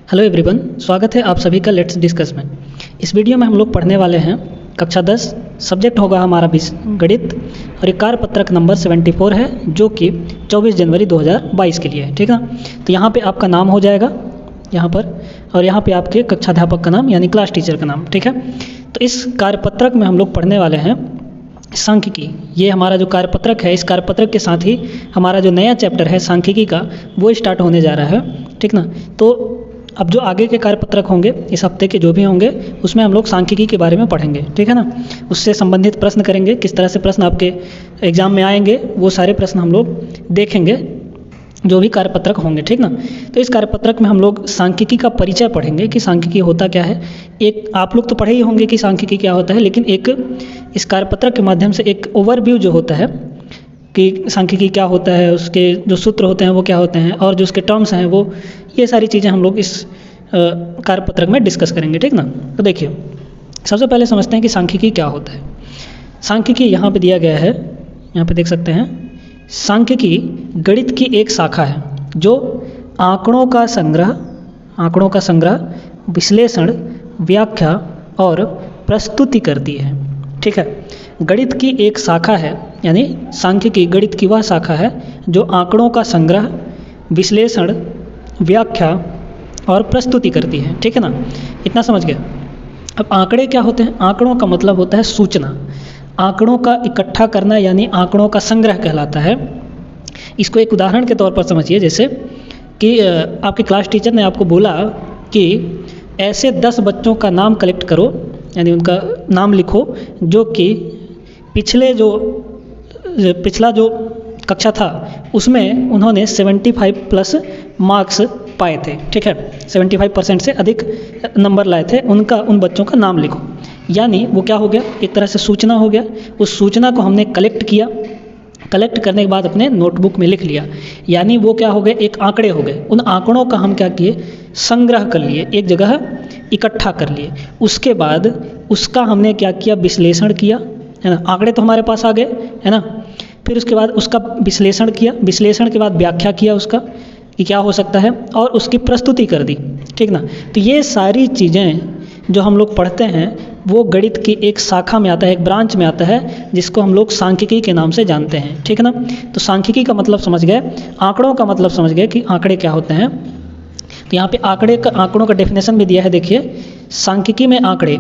Hello everyone, स्वागत है आप सभी का लेट्स डिस्कस में। इस वीडियो में हम लोग पढ़ने वाले हैं कक्षा 10, सब्जेक्ट होगा हमारा गणित और एक कार्यपत्रक नंबर 74 है जो कि 24 जनवरी 2022 के लिए है। ठीक है, तो यहाँ पे आपका नाम हो जाएगा यहाँ पर, और यहाँ पे आपके कक्षाध्यापक का नाम यानी क्लास टीचर का नाम। ठीक है, तो इस कार्यपत्रक में हम लोग पढ़ने वाले हैं सांख्यिकी। ये हमारा जो कार्यपत्रक है, इस कार्यपत्रक के साथ ही हमारा जो नया चैप्टर है सांख्यिकी का वो स्टार्ट होने जा रहा है। ठीक ना, तो अब जो आगे के कार्यपत्रक होंगे इस हफ्ते के जो भी होंगे उसमें हम लोग सांख्यिकी के बारे में पढ़ेंगे। ठीक है ना, उससे संबंधित प्रश्न करेंगे, किस तरह से प्रश्न आपके एग्जाम में आएंगे वो सारे प्रश्न हम लोग देखेंगे जो भी कार्यपत्रक होंगे। ठीक ना, तो इस कार्यपत्रक में हम लोग सांख्यिकी का परिचय पढ़ेंगे कि सांख्यिकी होता क्या है। एक आप लोग तो पढ़े ही होंगे कि सांख्यिकी क्या होता है, लेकिन एक इस कार्यपत्रक के माध्यम से एक ओवरव्यू जो होता है कि सांख्यिकी क्या होता है, उसके जो सूत्र होते हैं वो क्या होते हैं और जो उसके टर्म्स हैं वो, ये सारी चीज़ें हम लोग इस कार्यपत्रक में डिस्कस करेंगे। ठीक ना, तो देखिए सबसे पहले समझते हैं कि सांख्यिकी क्या होता है। सांख्यिकी यहाँ पे दिया गया है, यहाँ पे देख सकते हैं। सांख्यिकी गणित की एक शाखा है जो आंकड़ों का संग्रह, विश्लेषण, व्याख्या और प्रस्तुति करती है। ठीक है, गणित की एक शाखा है, यानी सांख्यिकी गणित की वह शाखा है जो आंकड़ों का संग्रह, विश्लेषण, व्याख्या और प्रस्तुति करती है। ठीक है ना, इतना समझ गए। अब आंकड़े क्या होते हैं? आंकड़ों का मतलब होता है सूचना, आंकड़ों का इकट्ठा करना यानी आंकड़ों का संग्रह कहलाता है। इसको एक उदाहरण के तौर पर समझिए, जैसे कि आपके क्लास टीचर ने आपको बोला कि ऐसे 10 बच्चों का नाम कलेक्ट करो, यानी उनका नाम लिखो जो कि पिछला जो कक्षा था उसमें उन्होंने 75 प्लस मार्क्स पाए थे। ठीक है, 75% से अधिक नंबर लाए थे, उन बच्चों का नाम लिखो। यानी वो क्या हो गया, एक तरह से सूचना हो गया। उस सूचना को हमने कलेक्ट किया, कलेक्ट करने के बाद अपने नोटबुक में लिख लिया, यानी वो क्या हो गए, एक आंकड़े हो गए। उन आंकड़ों का हम क्या किए, संग्रह कर लिए, एक जगह इकट्ठा कर लिए। उसके बाद उसका हमने क्या किया, विश्लेषण किया, है ना। आंकड़े तो हमारे पास आ गए, है ना। फिर उसके बाद उसका विश्लेषण किया, विश्लेषण के बाद व्याख्या किया उसका कि क्या हो सकता है, और उसकी प्रस्तुति कर दी। ठीक ना, तो ये सारी चीज़ें जो हम लोग पढ़ते हैं वो गणित की एक शाखा में आता है, एक ब्रांच में आता है, जिसको हम लोग सांख्यिकी के नाम से जानते हैं। ठीक है ना, तो सांख्यिकी का मतलब समझ गए, आंकड़ों का मतलब समझ गए कि आंकड़े क्या होते हैं। तो यहाँ पे आंकड़ों का डेफिनेशन भी दिया है, देखिए। सांख्यिकी में आंकड़े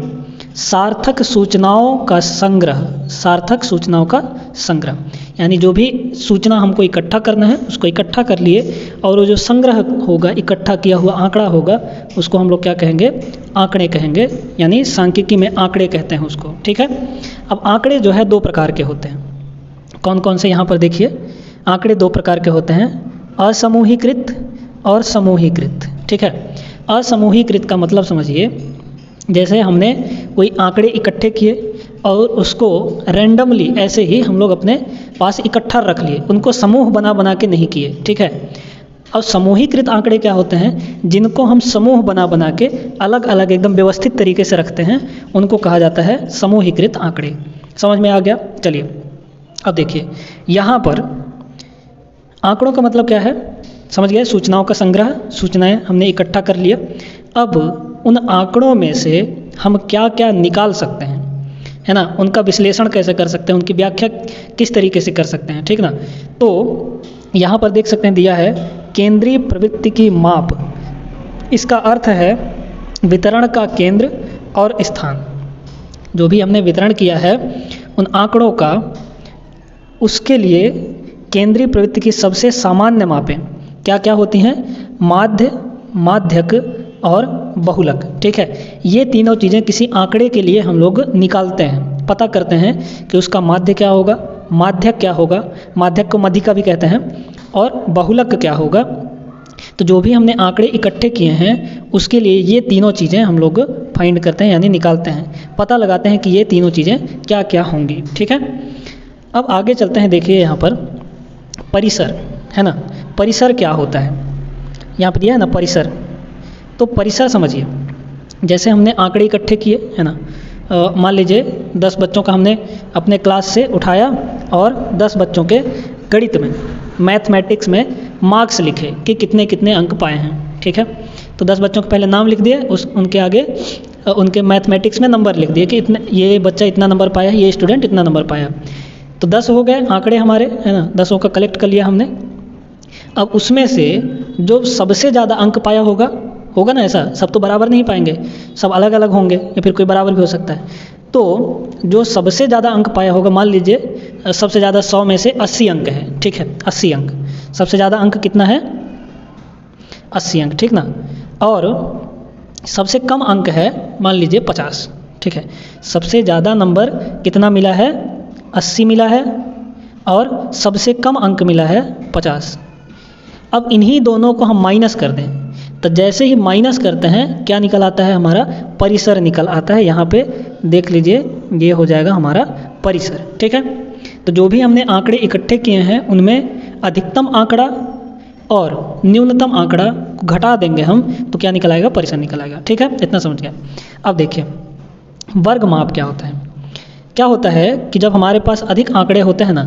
सार्थक सूचनाओं का संग्रह, यानी जो भी सूचना हमको इकट्ठा करना है उसको इकट्ठा कर लिए, और वो जो संग्रह होगा, इकट्ठा किया हुआ आंकड़ा होगा, उसको हम लोग क्या कहेंगे, आंकड़े कहेंगे, यानी सांख्यिकी में आंकड़े कहते हैं उसको। ठीक है, अब आंकड़े जो है 2 प्रकार के होते हैं। कौन कौन से, यहाँ पर देखिए। आंकड़े 2 प्रकार के होते हैं, असमूहीकृत और समूहीकृत। ठीक है, असमूहीकृत का मतलब समझिए, जैसे हमने कोई आंकड़े इकट्ठे किए और उसको रैंडमली ऐसे ही हम लोग अपने पास इकट्ठा रख लिए, उनको समूह बना के नहीं किए। ठीक है, और समूहीकृत आंकड़े क्या होते हैं, जिनको हम समूह बना के अलग अलग एकदम व्यवस्थित तरीके से रखते हैं, उनको कहा जाता है समूहीकृत आंकड़े। समझ में आ गया? चलिए अब देखिए, यहाँ पर आंकड़ों का मतलब क्या है, समझ गए। सूचनाओं का संग्रह, सूचनाएं हमने इकट्ठा कर लिया। अब उन आंकड़ों में से हम क्या क्या निकाल सकते हैं, है ना, उनका विश्लेषण कैसे कर सकते हैं, उनकी व्याख्या किस तरीके से कर सकते हैं। ठीक ना, तो यहाँ पर देख सकते हैं दिया है केंद्रीय प्रवृत्ति की माप। इसका अर्थ है वितरण का केंद्र और स्थान। जो भी हमने वितरण किया है उन आंकड़ों का, उसके लिए केंद्रीय प्रवृत्ति की सबसे सामान्य मापें क्या क्या होती हैं, माध्य, माध्यक और बहुलक। ठीक है, ये तीनों चीज़ें किसी आंकड़े के लिए हम लोग निकालते हैं, पता करते हैं कि उसका माध्य क्या होगा, माध्यक क्या होगा, माध्यक को मध्यिका भी कहते हैं, और बहुलक क्या होगा। तो जो भी हमने आंकड़े इकट्ठे किए हैं उसके लिए ये तीनों चीज़ें हम लोग फाइंड करते हैं, यानी निकालते हैं, पता लगाते हैं कि ये तीनों चीज़ें क्या क्या होंगी। ठीक है, अब आगे चलते हैं। देखिए यहाँ पर परिसर, है ना। परिसर क्या होता है, यहाँ पर दिया है ना परिसर। तो परिसर समझिए, जैसे हमने आंकड़े इकट्ठे किए, है ना। मान लीजिए 10 बच्चों का हमने अपने क्लास से उठाया और 10 बच्चों के गणित में, मैथमेटिक्स में मार्क्स लिखे कि कितने कितने अंक पाए हैं। ठीक है, तो 10 बच्चों के पहले नाम लिख दिए, उनके आगे उनके मैथमेटिक्स में नंबर लिख दिए कि इतने, ये बच्चा इतना नंबर पाया, ये स्टूडेंट इतना नंबर पाया। तो 10 हो गए आंकड़े हमारे, है ना, 10 का कलेक्ट कर लिया हमने। अब उसमें से जो सबसे ज़्यादा अंक पाया होगा ना, ऐसा सब तो बराबर नहीं पाएंगे, सब अलग अलग होंगे या फिर कोई बराबर भी हो सकता है। तो जो सबसे ज़्यादा अंक पाया होगा, मान लीजिए सबसे ज़्यादा 100 में से 80 अंक है, ठीक है, 80 अंक, सबसे ज़्यादा अंक कितना है, 80 अंक, ठीक ना। और सबसे कम अंक है मान लीजिए 50, ठीक है। सबसे ज़्यादा नंबर कितना मिला है, 80 मिला है, और सबसे कम अंक मिला है 50। अब इन्हीं दोनों को हम माइनस कर दें, तो जैसे ही माइनस करते हैं क्या निकल आता है, हमारा परिसर निकल आता है। यहाँ पे देख लीजिए, ये हो जाएगा हमारा परिसर, ठीक है। तो जो भी हमने आंकड़े इकट्ठे किए हैं उनमें अधिकतम आंकड़ा और न्यूनतम आंकड़ा घटा देंगे हम, तो क्या निकल आएगा, परिसर निकल आएगा, ठीक है। इतना समझ गए। अब देखिए वर्ग माप क्या होता है। क्या होता है कि जब हमारे पास अधिक आंकड़े होते हैं ना,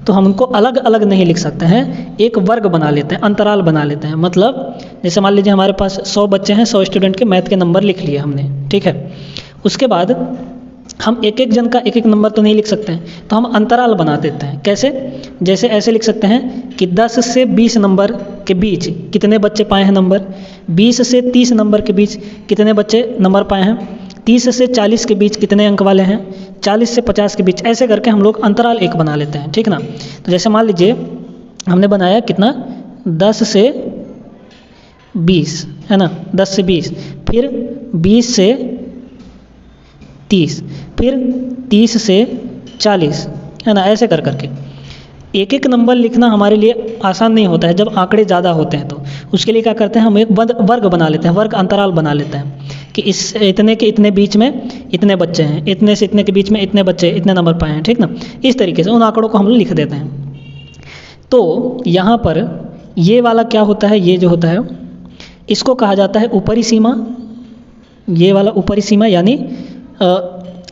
तो हम उनको अलग अलग नहीं लिख सकते हैं, एक वर्ग बना लेते हैं, अंतराल बना लेते हैं। मतलब जैसे मान लीजिए हमारे पास 100 बच्चे हैं, 100 स्टूडेंट के मैथ के नंबर लिख लिए हमने, ठीक है। उसके बाद हम एक एक जन का एक एक नंबर तो नहीं लिख सकते हैं, तो हम अंतराल बना देते हैं। कैसे, जैसे ऐसे लिख सकते हैं कि 10 से 20 नंबर के बीच कितने बच्चे पाए हैं नंबर, 20 से 30 नंबर के बीच कितने बच्चे नंबर पाए हैं, 30 से 40 के बीच कितने अंक वाले हैं, 40 से 50 के बीच, ऐसे करके हम लोग अंतराल एक बना लेते हैं, ठीक ना। तो जैसे मान लीजिए हमने बनाया कितना, 10 से 20, है ना, 10 से 20, फिर 20 से 30, फिर 30 से 40, है ना, ऐसे कर करके एक एक नंबर लिखना हमारे लिए आसान नहीं होता है जब आंकड़े ज़्यादा होते हैं। तो उसके लिए क्या करते हैं, हम एक वर्ग बना लेते हैं, वर्ग अंतराल बना लेते हैं कि इस इतने के इतने बीच में इतने बच्चे हैं, इतने से इतने के बीच में इतने बच्चे इतने नंबर पाए हैं, ठीक ना। इस तरीके से उन आंकड़ों को हम लिख देते हैं। तो यहाँ पर ये वाला क्या होता है, ये जो होता है इसको कहा जाता है ऊपरी सीमा, ये वाला ऊपरी सीमा यानी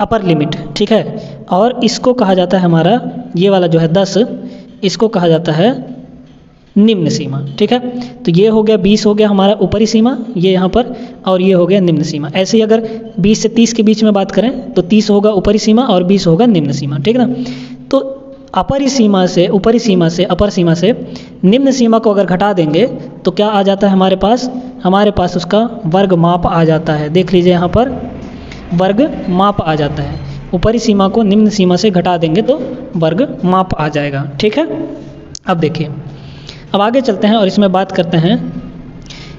अपर लिमिट, ठीक है। और इसको कहा जाता है हमारा, ये वाला जो है 10, इसको कहा जाता है निम्न सीमा, ठीक है। तो ये हो गया 20 हो गया हमारा ऊपरी सीमा, ये यहाँ पर, और ये हो गया निम्न सीमा। ऐसे ही अगर 20 से 30 के बीच में बात करें तो 30 होगा ऊपरी सीमा और 20 होगा निम्न सीमा, ठीक ना। तो ऊपरी सीमा से अपर सीमा से निम्न सीमा को अगर घटा देंगे तो क्या आ जाता है हमारे पास उसका वर्ग माप आ जाता है। देख लीजिए यहाँ पर वर्ग माप आ जाता है, ऊपरी सीमा को निम्न सीमा से घटा देंगे तो वर्ग माप आ जाएगा, ठीक है। अब देखिए, अब आगे चलते हैं और इसमें बात करते हैं।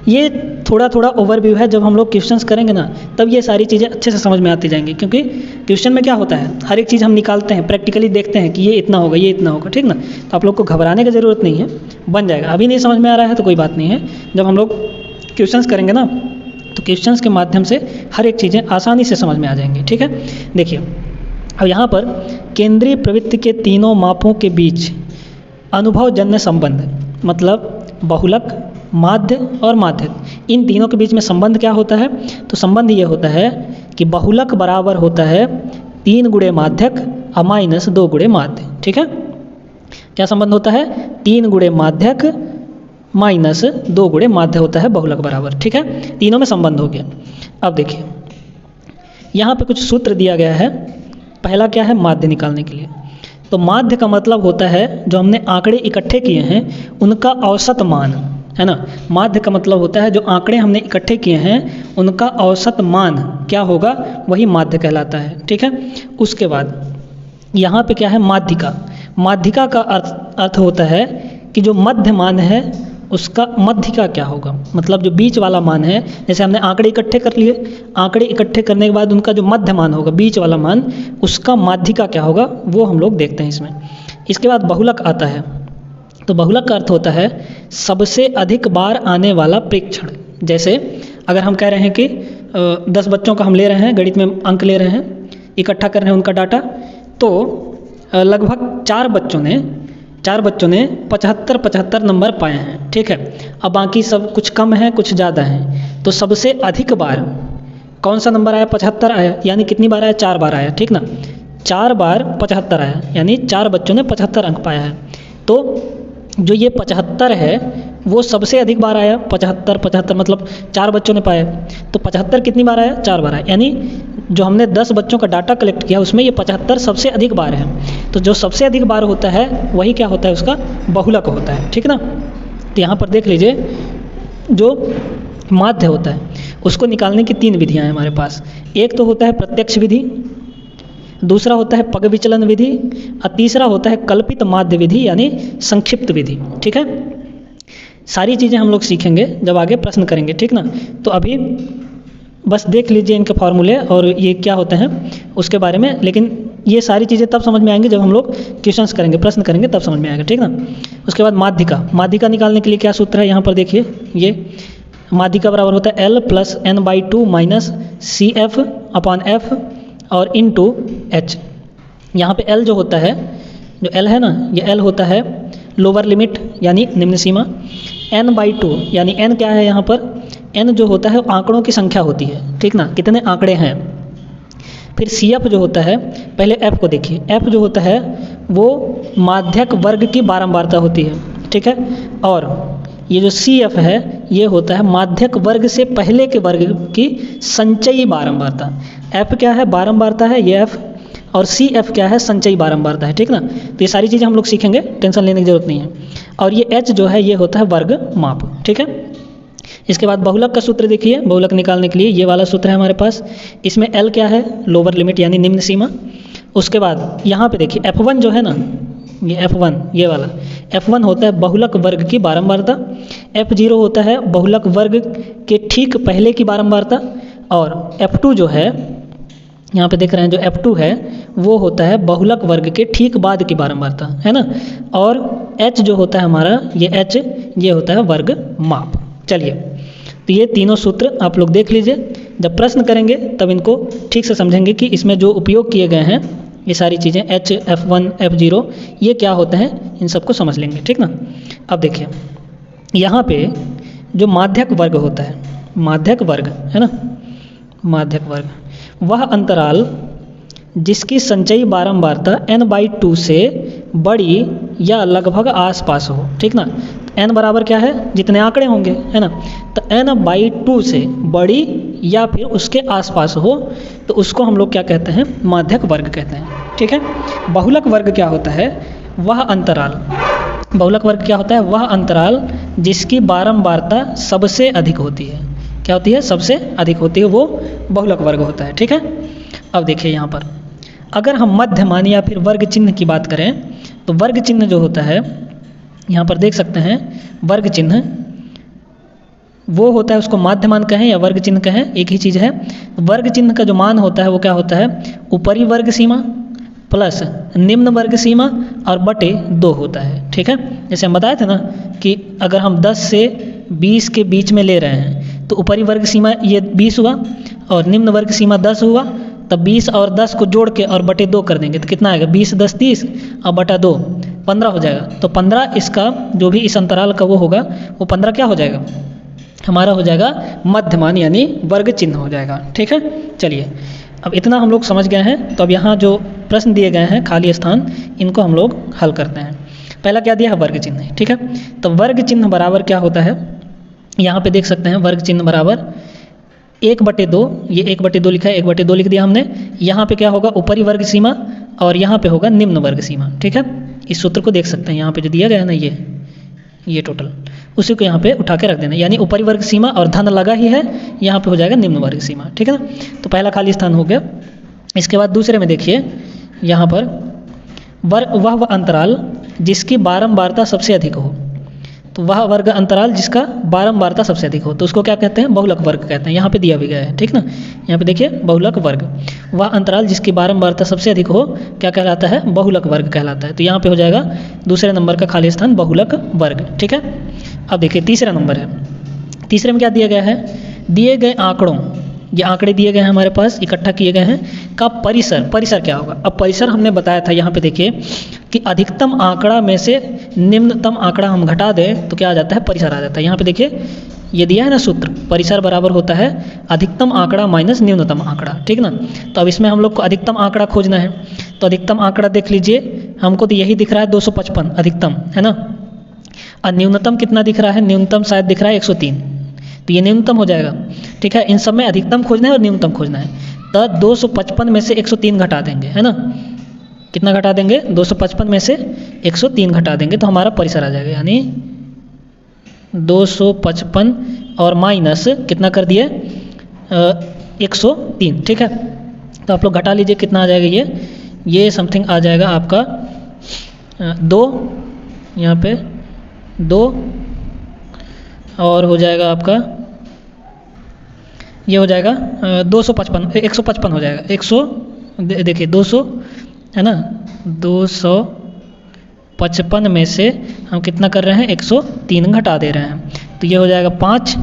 ये थोड़ा थोड़ा ओवरव्यू है, जब हम लोग क्वेश्चंस करेंगे ना तब ये सारी चीज़ें अच्छे से समझ में आती जाएंगी, क्योंकि क्वेश्चन में क्या होता है, हर एक चीज़ हम निकालते हैं, प्रैक्टिकली देखते हैं कि ये इतना होगा, ये इतना होगा, ठीक ना। तो आप लोग को घबराने की ज़रूरत नहीं है, बन जाएगा। अभी नहीं समझ में आ रहा है तो कोई बात नहीं है, जब हम लोग क्वेश्चंस करेंगे ना तो क्वेश्चंस के माध्यम से हर एक चीज़ें आसानी से समझ में आ जाएंगी, ठीक है। देखिए अब यहाँ पर केंद्रीय प्रवृत्ति के तीनों मापों के बीच अनुभवजन्य संबंध, मतलब बहुलक, माध्य और माध्यक, इन तीनों के बीच में संबंध क्या होता है, तो संबंध ये होता है कि बहुलक बराबर होता है 3 गुणे माध्यक और माइनस 2 गुणे माध्य, ठीक है। क्या संबंध होता है, 3 गुणे माध्यक माइनस 2 गुणे माध्य होता है बहुलक बराबर, ठीक है। तीनों में संबंध हो गया। अब देखिए यहाँ पे कुछ सूत्र दिया गया है। पहला क्या है, माध्य निकालने के लिए। तो माध्य का मतलब होता है जो हमने आंकड़े इकट्ठे किए हैं उनका औसत मान, है ना। माध्य का मतलब होता है जो आंकड़े हमने इकट्ठे किए हैं उनका औसत मान क्या होगा, वही माध्य कहलाता है, ठीक है। उसके बाद यहाँ पे क्या है, माध्यिका। माध्यिका का अर्थ होता है कि जो मध्य मान है उसका मध्यिका क्या होगा, मतलब जो बीच वाला मान है। जैसे हमने आंकड़े इकट्ठे कर लिए, आंकड़े इकट्ठे करने के बाद उनका जो मध्य मान होगा, बीच वाला मान, उसका माध्यिका क्या होगा वो हम लोग देखते हैं इसमें। इसके बाद बहुलक आता है। तो बहुलक का अर्थ होता है सबसे अधिक बार आने वाला प्रेक्षण। जैसे अगर हम कह रहे हैं कि 10 बच्चों का हम ले रहे हैं, गणित में अंक ले रहे हैं, इकट्ठा कर रहे हैं उनका डाटा, तो लगभग 4 बच्चों ने 75 नंबर पाए हैं, ठीक है। अब बाकी सब कुछ कम है कुछ ज़्यादा है, तो सबसे अधिक बार कौन सा नंबर आया, 75 आया, यानी कितनी बार आया, 4 बार आया, ठीक ना। 4 बार 75 आया, यानी 4 बच्चों ने 75 अंक पाया है। तो जो ये 75 है वो सबसे अधिक बार आया 75 मतलब 4 बच्चों ने पाया, तो 75 कितनी बार आया, 4 बार आया, यानी जो हमने 10 बच्चों का डाटा कलेक्ट किया उसमें ये 75 सबसे अधिक बार है। तो जो सबसे अधिक बार होता है वही क्या होता है, उसका बहुलक होता है, ठीक ना। तो यहाँ पर देख लीजिए जो माध्य होता है उसको निकालने की 3 विधियाँ हैं हमारे पास। एक तो होता है प्रत्यक्ष विधि, दूसरा होता है पग विचलन विधि, और तीसरा होता है कल्पित माध्य विधि यानी संक्षिप्त विधि, ठीक है। सारी चीज़ें हम लोग सीखेंगे जब आगे प्रश्न करेंगे, ठीक ना। तो अभी बस देख लीजिए इनके फॉर्मूले और ये क्या होते हैं उसके बारे में, लेकिन ये सारी चीज़ें तब समझ में आएंगी जब हम लोग क्वेश्चंस करेंगे, प्रश्न करेंगे, तब समझ में आएगा, ठीक ना। उसके बाद माध्यिका निकालने के लिए क्या सूत्र है, यहाँ पर देखिए ये माध्यिका बराबर होता है L + n/2 - CF/F और इनटू H। यहाँ पे L जो होता है, जो L है ना, ये L होता है लोअर लिमिट यानी निम्न सीमा, n/2 यानी n क्या है यहाँ पर, n जो होता है आंकड़ों की संख्या होती है, ठीक ना, कितने आंकड़े हैं। फिर CF जो होता है, पहले F को देखिए, F जो होता है वो माध्यक वर्ग की बारंबारता होती है, ठीक है। और ये जो CF है ये होता है माध्यक वर्ग से पहले के वर्ग की संचयी बारंबारता। F क्या है, बारंबारता है ये F, और CF क्या है, संचयी बारंबारता है, ठीक ना। तो ये सारी चीज़ें हम लोग सीखेंगे, टेंशन लेने की जरूरत नहीं है। और ये H जो है ये होता है वर्ग माप, ठीक है। इसके बाद बहुलक का सूत्र देखिए, बहुलक निकालने के लिए ये वाला सूत्र है हमारे पास। इसमें L क्या है, लोअर लिमिट यानी निम्न सीमा। उसके बाद यहाँ पे देखिए F1 जो है ना, ये F1 ये वाला F1 होता है बहुलक वर्ग की बारंबारता, F0 होता है बहुलक वर्ग के ठीक पहले की बारंबारता, और F2 जो है यहाँ पे देख रहे हैं जो F2 है वो होता है बहुलक वर्ग के ठीक बाद की बारंबारता, है ना। और H जो होता है हमारा, ये H ये होता है वर्ग माप। चलिए, तो ये तीनों सूत्र आप लोग देख लीजिए, जब प्रश्न करेंगे तब इनको ठीक से समझेंगे कि इसमें जो उपयोग किए गए हैं ये सारी चीज़ें H, F1, F0 ये क्या होते हैं, इन सबको समझ लेंगे, ठीक ना। अब देखिए यहाँ पे जो माध्यक वर्ग होता है, माध्यक वर्ग है ना, माध्यक वर्ग वह अंतराल जिसकी संचयी बारंबारता n/2 से बड़ी या लगभग आसपास हो, ठीक ना। n बराबर क्या है, जितने आंकड़े होंगे, है ना। तो n/2 से बड़ी या फिर उसके आसपास हो तो उसको हम लोग क्या कहते हैं, माध्यक वर्ग कहते हैं, ठीक है। बहुलक वर्ग क्या होता है, वह अंतराल, बहुलक वर्ग क्या होता है, वह अंतराल जिसकी बारंबारता सबसे अधिक होती है। क्या होती है, सबसे अधिक होती है, वो बहुलक वर्ग होता है, ठीक है। अब देखिए यहाँ पर अगर हम मध्यमान या फिर वर्ग चिन्ह की बात करें तो वर्ग चिन्ह जो होता है यहाँ पर देख सकते हैं, वर्ग चिन्ह वो होता है, उसको माध्यमान कहें या वर्ग चिन्ह कहें एक ही चीज़ है। वर्ग चिन्ह का जो मान होता है वो क्या होता है, ऊपरी वर्ग सीमा प्लस निम्न वर्ग सीमा और बटे 2 होता है, ठीक है। जैसे हम बताए थे ना कि अगर हम 10 से 20 के बीच में ले रहे हैं तो ऊपरी वर्ग सीमा ये 20 हुआ और निम्न वर्ग सीमा 10 हुआ, तब 20 और 10 को जोड़ के और बटे 2 कर देंगे तो कितना आएगा, 20 10 30 और बटा 2 15 हो जाएगा। तो 15 इसका जो भी इस अंतराल का वो होगा वो 15 क्या हो जाएगा, हमारा हो जाएगा मध्यमान यानी वर्ग चिन्ह हो जाएगा, ठीक है। चलिए अब इतना हम लोग समझ गए हैं, तो अब यहाँ जो प्रश्न दिए गए हैं खाली स्थान इनको हम लोग हल करते हैं। पहला क्या दिया है, वर्ग चिन्ह, ठीक है। तो वर्ग चिन्ह बराबर क्या होता है, यहाँ पे देख सकते हैं वर्ग चिन्ह बराबर 1/2, ये 1/2 लिखा है, 1/2 लिख दिया हमने। यहाँ पे क्या होगा, ऊपरी वर्ग सीमा और यहाँ पे होगा निम्न वर्ग सीमा, ठीक है। इस सूत्र को देख सकते हैं, यहाँ पे जो दिया गया है ना ये टोटल उसी को यहाँ पे उठा के रख देना, यानी ऊपरी वर्ग सीमा और धन लगा ही है, यहाँ पे हो जाएगा निम्न वर्ग सीमा, ठीक है ना। तो पहला खाली स्थान हो गया। इसके बाद दूसरे में देखिए यहाँ पर वह अंतराल जिसकी बारंबारता सबसे अधिक हो, तो वह वर्ग अंतराल जिसका बारंबारता सबसे अधिक हो तो उसको क्या कहते हैं, बहुलक वर्ग कहते हैं। यहाँ पे दिया भी गया है, ठीक ना। यहाँ पे देखिए बहुलक वर्ग, वह अंतराल जिसकी बारंबारता सबसे अधिक हो क्या कहलाता है, बहुलक वर्ग कहलाता है। तो यहाँ पे हो जाएगा दूसरे नंबर का खाली स्थान बहुलक वर्ग, ठीक है। अब देखिए तीसरा नंबर है, तीसरे में क्या दिया गया है, दिए गए आंकड़ों, ये आंकड़े दिए गए हैं हमारे पास इकट्ठा किए गए हैं का परिसर क्या होगा। अब परिसर हमने बताया था, यहाँ पे देखिए कि अधिकतम आंकड़ा में से निम्नतम आंकड़ा हम घटा दें तो क्या आ जाता है, परिसर आ जाता है। यहाँ पे देखिए ये दिया है ना सूत्र, परिसर बराबर होता है अधिकतम आंकड़ा माइनस न्यूनतम आंकड़ा, ठीक ना। तो अब इसमें हम लोग को अधिकतम आंकड़ा खोजना है, तो अधिकतम आंकड़ा देख लीजिए, हमको तो यही दिख रहा है 255 अधिकतम, है ना। और न्यूनतम कितना दिख रहा है, न्यूनतम शायद दिख रहा है 103, तो ये न्यूनतम हो जाएगा। ठीक है, इन सब में अधिकतम खोजना है और न्यूनतम खोजना है। तो 255 में से 103 घटा देंगे, है ना, कितना घटा देंगे, 255 में से 103 घटा देंगे तो हमारा परिसर आ जाएगा, यानी 255 और माइनस कितना कर दिए 103। ठीक है, तो आप लोग घटा लीजिए कितना आ जाएगा, ये समथिंग आ जाएगा आपका 2, यहाँ पे 2 और हो जाएगा आपका, ये हो जाएगा 255 155 हो जाएगा, 100 देखिए 200 है ना, 255 में से हम कितना कर रहे हैं 103 घटा दे रहे हैं, तो ये हो जाएगा 5,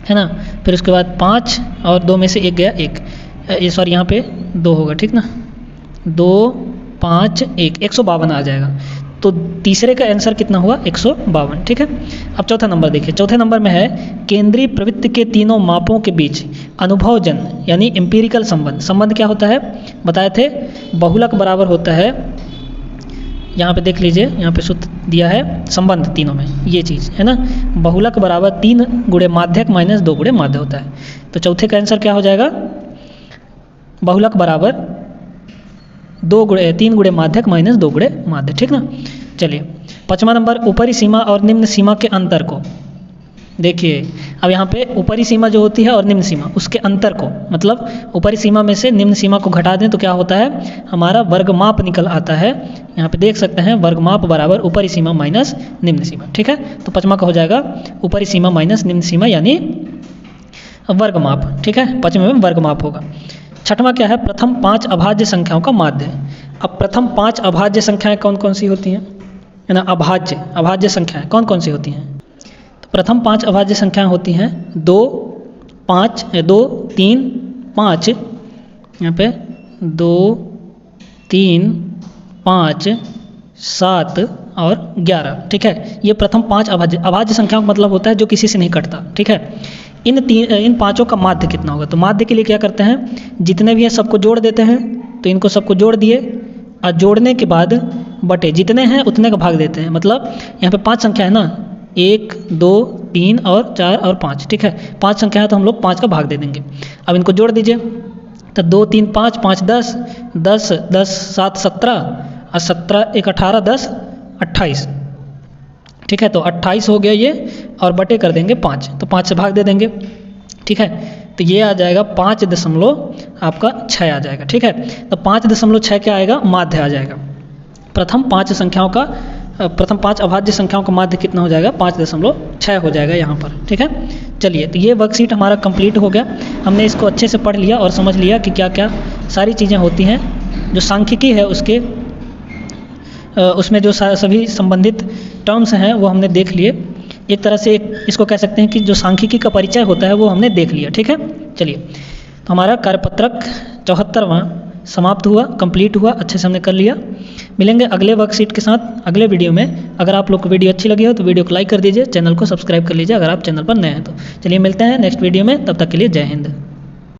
है ना, फिर उसके बाद 5 और 2 में से 1 गया 1, ये सॉरी यहाँ पे 2 होगा, ठीक ना, 2 5 1 152 आ जाएगा। तो तीसरे का आंसर कितना हुआ 152। ठीक है, अब चौथा नंबर देखिए, चौथे नंबर में है केंद्रीय प्रवृत्ति के तीनों मापों के बीच अनुभवजन यानी एम्पिरिकल संबंध। संबंध क्या होता है बताए थे, बहुलक बराबर होता है, यहाँ पे देख लीजिए, यहाँ पे सूत्र दिया है संबंध तीनों में, ये चीज़ है ना, बहुलक बराबर 3 गुणे माध्यक माइनस 2 गुणे माध्य होता है। तो चौथे का आंसर क्या हो जाएगा, बहुलक बराबर 3 गुणे माध्यक माइनस 2 गुणे माध्य। ठीक ना, चलिए पाँचवा नंबर, ऊपरी सीमा और निम्न सीमा के अंतर को देखिए। अब यहाँ पे ऊपरी सीमा जो होती है और निम्न सीमा, उसके अंतर को, मतलब ऊपरी सीमा में से निम्न सीमा को घटा दें तो क्या होता है, हमारा वर्गमाप निकल आता है। यहाँ पे देख सकते हैं वर्गमाप बराबर ऊपरी सीमा माइनस निम्न सीमा। ठीक है, तो पाँचवा का हो जाएगा ऊपरी सीमा माइनस निम्न सीमा यानी वर्गमाप। ठीक है, पाँचवें में वर्गमाप होगा। छठवां क्या है, प्रथम 5 अभाज्य संख्याओं का माध्य। अब प्रथम 5 अभाज्य संख्याएं कौन कौन सी होती हैं, है ना, अभाज्य संख्याएं कौन कौन सी होती हैं। तो प्रथम 5 अभाज्य संख्याएं होती हैं 2 3 5, यहाँ पे 2 3 5 7 और 11। ठीक है, ये प्रथम 5 अभाज्य संख्याओं का मतलब होता है जो किसी से नहीं कटता। ठीक है, इन पांचों का माध्य कितना होगा, तो माध्य के लिए क्या करते हैं, जितने भी हैं सबको जोड़ देते हैं, तो इनको सबको जोड़ दिए और जोड़ने के बाद बटे जितने हैं उतने का भाग देते हैं। मतलब यहाँ पे 5 संख्या है ना, 1 2 3 और 4 और 5। ठीक है, 5 संख्या है तो हम लोग 5 का भाग दे देंगे। अब इनको जोड़ दीजिए, तो 2 3 5 5 10 10 10 7 17 और 17 1 18 10 28। ठीक है, तो 28 हो गया ये, और बटे कर देंगे 5, तो 5 से भाग दे देंगे। ठीक है, तो ये आ जाएगा 5.6 आपका 6 आ जाएगा। ठीक है, तो 5.6 क्या आएगा, माध्य आ जाएगा। प्रथम 5 अभाज्य संख्याओं का माध्य कितना हो जाएगा, 5.6 हो जाएगा यहाँ पर। ठीक है, चलिए, तो ये वर्कशीट हमारा कंप्लीट हो गया। हमने इसको अच्छे से पढ़ लिया और समझ लिया कि क्या क्या सारी चीज़ें होती हैं। जो सांख्यिकी है उसमें जो सभी संबंधित टर्म्स हैं वो हमने देख लिए। एक तरह से इसको कह सकते हैं कि जो सांख्यिकी का परिचय होता है वो हमने देख लिया। ठीक है, चलिए, तो हमारा कार्यपत्रक 74वां समाप्त हुआ, कंप्लीट हुआ, अच्छे से हमने कर लिया। मिलेंगे अगले वर्कशीट के साथ अगले वीडियो में। अगर आप लोग को वीडियो अच्छी लगी हो तो वीडियो को लाइक कर दीजिए, चैनल को सब्सक्राइब कर लीजिए अगर आप चैनल पर नए हैं तो। चलिए मिलते हैं नेक्स्ट वीडियो में, तब तक के लिए जय हिंद।